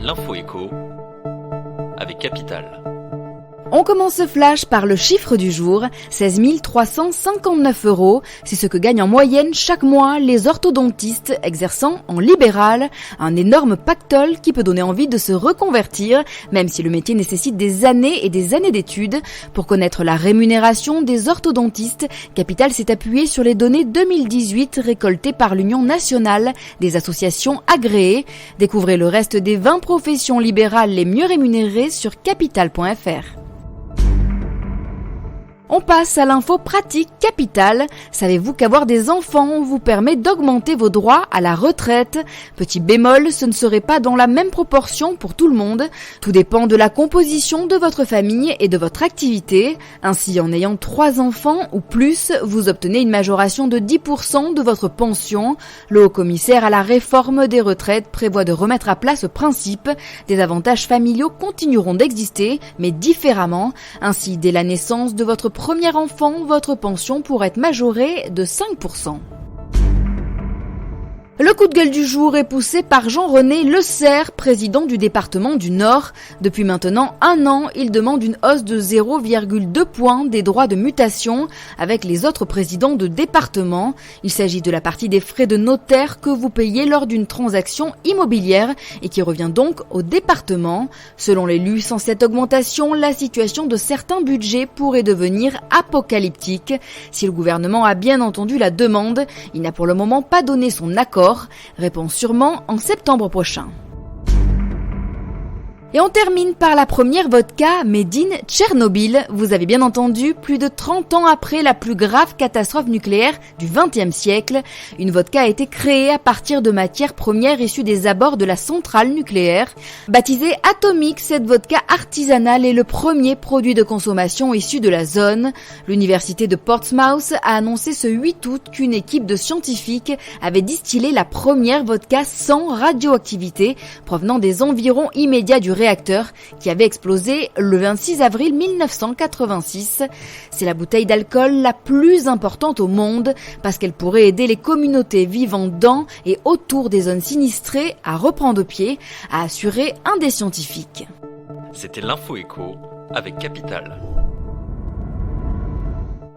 L'info écho avec Capital. On commence ce flash par le chiffre du jour, 16 359 €. C'est ce que gagnent en moyenne chaque mois les orthodontistes exerçant en libéral. Un énorme pactole qui peut donner envie de se reconvertir, même si le métier nécessite des années et des années d'études. Pour connaître la rémunération des orthodontistes, Capital s'est appuyé sur les données 2018 récoltées par l'Union nationale des associations agréées. Découvrez le reste des 20 professions libérales les mieux rémunérées sur capital.fr. On passe à l'info pratique Capital. Savez-vous qu'avoir des enfants vous permet d'augmenter vos droits à la retraite ? Petit bémol, ce ne serait pas dans la même proportion pour tout le monde. Tout dépend de la composition de votre famille et de votre activité. Ainsi, en ayant 3 enfants ou plus, vous obtenez une majoration de 10% de votre pension. Le haut-commissaire à la réforme des retraites prévoit de remettre à plat ce principe. Des avantages familiaux continueront d'exister, mais différemment. Ainsi, dès la naissance de votre premier enfant, votre pension pourrait être majorée de 5%. Le coup de gueule du jour est poussé par Jean-René Le Serre, président du département du Nord. Depuis maintenant 1 an, il demande une hausse de 0,2 points des droits de mutation avec les autres présidents de département. Il s'agit de la partie des frais de notaire que vous payez lors d'une transaction immobilière et qui revient donc au département. Selon l'élu, sans cette augmentation, la situation de certains budgets pourrait devenir apocalyptique. Si le gouvernement a bien entendu la demande, il n'a pour le moment pas donné son accord. Réponse sûrement en septembre prochain. Et on termine par la première vodka made in Tchernobyl. Vous avez bien entendu, plus de 30 ans après la plus grave catastrophe nucléaire du XXe siècle, une vodka a été créée à partir de matières premières issues des abords de la centrale nucléaire. Baptisée Atomic, cette vodka artisanale est le premier produit de consommation issu de la zone. L'université de Portsmouth a annoncé ce 8 août qu'une équipe de scientifiques avait distillé la première vodka sans radioactivité provenant des environs immédiats du réacteur qui avait explosé le 26 avril 1986. C'est la bouteille d'alcool la plus importante au monde parce qu'elle pourrait aider les communautés vivant dans et autour des zones sinistrées à reprendre pied, a assuré un des scientifiques. C'était l'info écho avec Capital.